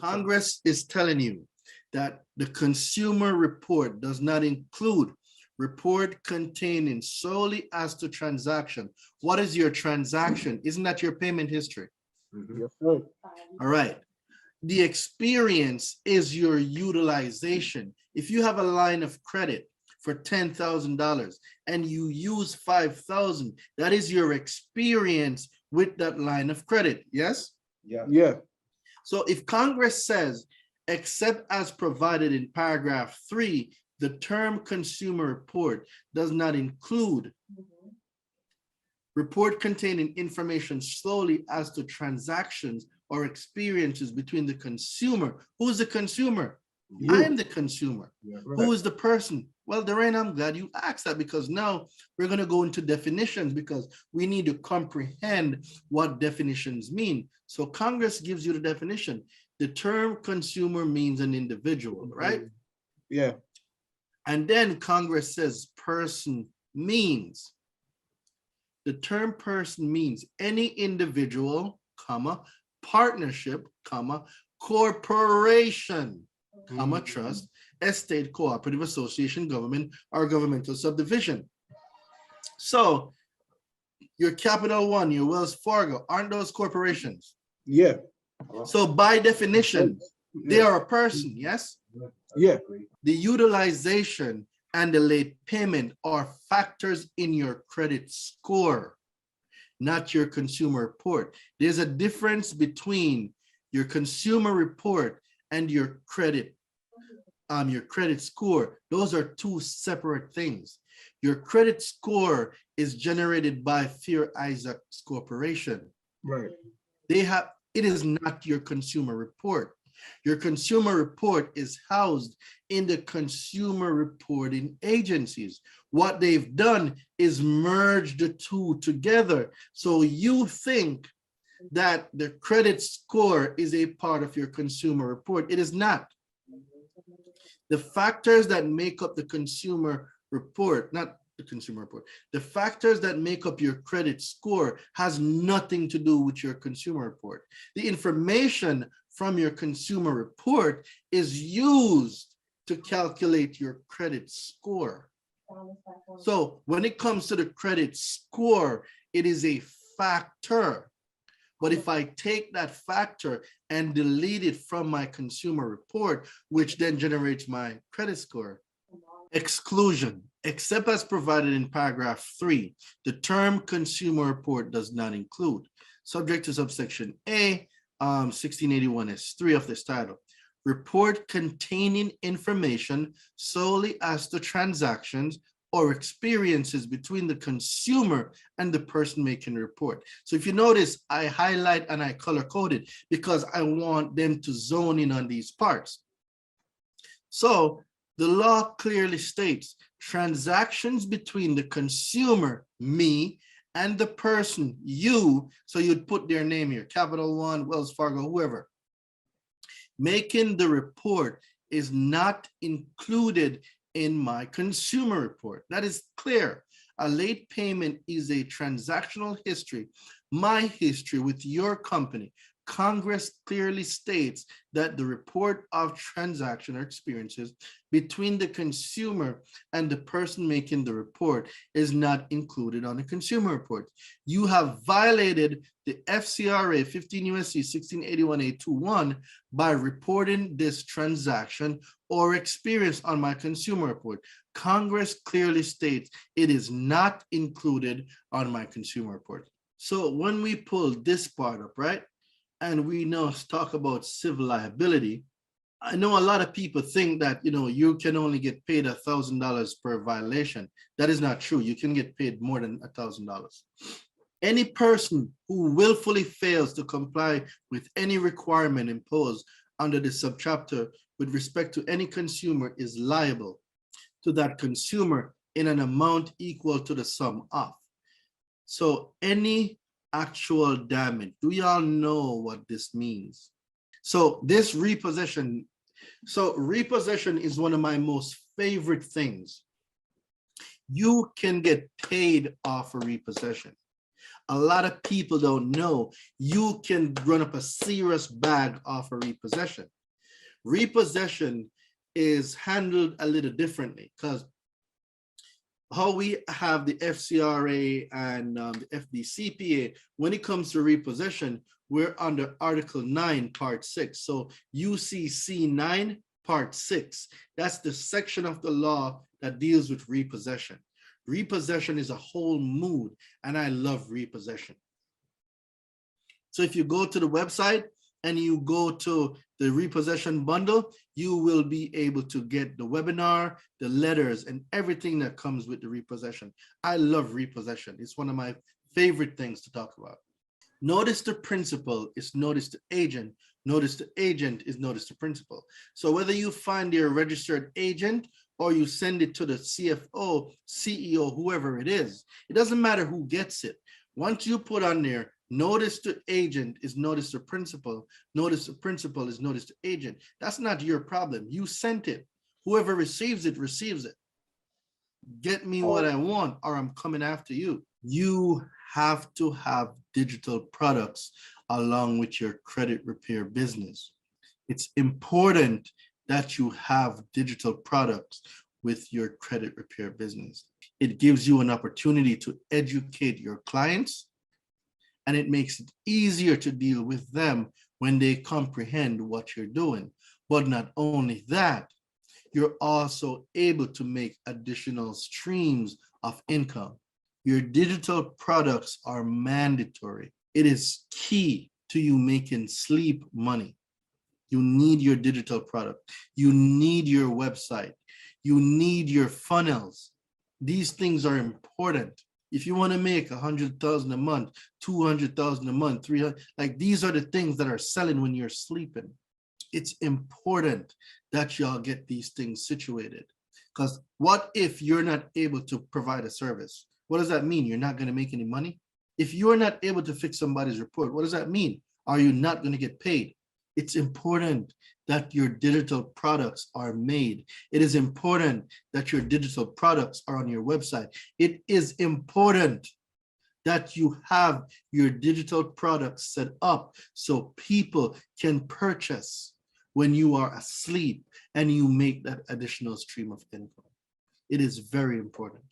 Congress is telling you that the consumer report does not include report containing solely as to transaction. What is your transaction? Isn't that your payment history? Yes, sir. All right. The experience is your utilization. If you have a line of credit for $10,000 and you use 5,000, that is your experience with that line of credit. Yes? Yeah. So if Congress says, except as provided in paragraph 3, the term consumer report does not include report containing information solely as to transactions or experiences between the consumer. Who's the consumer? You. I am the consumer. Yeah, Who is the person? Well, Daraine, I'm glad you asked that, because now we're going to go into definitions, because we need to comprehend what definitions mean. So Congress gives you the definition. The term consumer means an individual, right? Yeah. And then Congress says person means. The term person means any individual, comma, partnership, comma, corporation, comma, trust, estate, cooperative, association, government, or governmental subdivision. So your Capital One, your Wells Fargo, aren't those corporations? Yeah. So by definition, they are a person, yes? Yeah. The utilization and the late payment are factors in your credit score, not your consumer report. There's a difference between your consumer report and your credit score. Those are two separate things. Your credit score is generated by Fair Isaacs Corporation. Right. It is not your consumer report. Your consumer report is housed in the consumer reporting agencies. What they've done is merge the two together. So you think that the credit score is a part of your consumer report. It is not. The factors that make up the consumer report, not the consumer report, the factors that make up your credit score has nothing to do with your consumer report. The information from your consumer report is used to calculate your credit score. So when it comes to the credit score, it is a factor. But if I take that factor and delete it from my consumer report, which then generates my credit score, exclusion, except as provided in paragraph 3, the term consumer report does not include, subject to subsection A, 1681 S3 of this title, report containing information solely as to transactions or experiences between the consumer and the person making the report. So if you notice, I highlight and I color code it because I want them to zone in on these parts. So the law clearly states transactions between the consumer, me, and the person, you, so you'd put their name here, Capital One, Wells Fargo, whoever. Making the report is not included in my consumer report. That is clear. A late payment is a transactional history, my history with your company. Congress clearly states that the report of transaction or experiences between the consumer and the person making the report is not included on the consumer report. You have violated the FCRA 15 U.S.C. 1681A21 by reporting this transaction or experience on my consumer report. Congress clearly states it is not included on my consumer report. So when we pull this part up, right? And we now talk about civil liability. I know a lot of people think that, you can only get paid $1,000 per violation. That is not true. You can get paid more than $1,000. Any person who willfully fails to comply with any requirement imposed under the subchapter with respect to any consumer is liable to that consumer in an amount equal to the sum of. So any actual damage. Do y'all know what this means? So this repossession, repossession is one of my most favorite things. You can get paid off a repossession. A lot of people don't know you can run up a serious bag off a repossession. Repossession is handled a little differently because how we have the FCRA and the FDCPA, when it comes to repossession, we're under Article 9, Part 6. So UCC 9, Part 6. That's the section of the law that deals with repossession. Repossession is a whole mood, and I love repossession. So if you go to the website and you go to the repossession bundle, you will be able to get the webinar, the letters, and everything that comes with the repossession. I love repossession. It's one of my favorite things to talk about. Notice the principal is notice the agent. Notice the agent is notice the principal. So whether you find your registered agent or you send it to the CFO, CEO, whoever it is, it doesn't matter who gets it. Once you put on there, notice the agent is notice the principal, notice the principal is notice the agent. That's not your problem. You sent it. Whoever receives it, receives it. Get me what I want or I'm coming after you. You have to have digital products along with your credit repair business. It's important that you have digital products with your credit repair business. It gives you an opportunity to educate your clients, and it makes it easier to deal with them when they comprehend what you're doing. But not only that, you're also able to make additional streams of income. Your digital products are mandatory. It is key to you making sleep money. You need your digital product. You need your website. You need your funnels. These things are important. If you want to make 100,000 a month, 200,000 a month, 300, like these are the things that are selling when you're sleeping. It's important that y'all get these things situated. Because what if you're not able to provide a service? What does that mean? You're not going to make any money? If you're not able to fix somebody's report, what does that mean? Are you not going to get paid? It's important that your digital products are made. It is important that your digital products are on your website. It is important that you have your digital products set up so people can purchase when you are asleep and you make that additional stream of income. It is very important.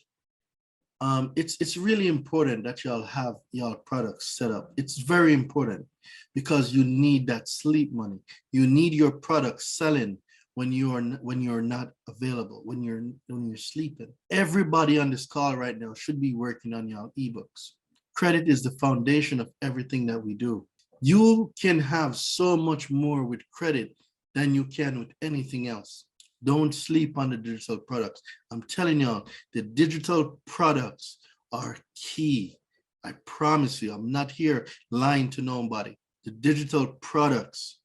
It's really important that y'all have y'all products set up. It's very important because you need that sleep money. You need your products selling when you're not available, when you're sleeping. Everybody on this call right now should be working on y'all ebooks. Credit is the foundation of everything that we do. You can have so much more with credit than you can with anything else. Don't sleep on the digital products. I'm telling y'all, the digital products are key. I promise you, I'm not here lying to nobody. The digital products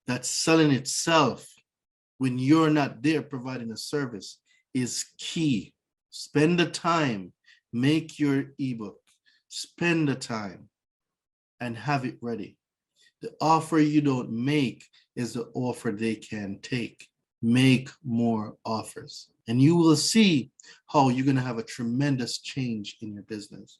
that's selling itself when you're not there providing a service is key. Spend the time, make your ebook, spend the time and have it ready. The offer you don't make is the offer they can take. Make more offers and you will see how you're going to have a tremendous change in your business.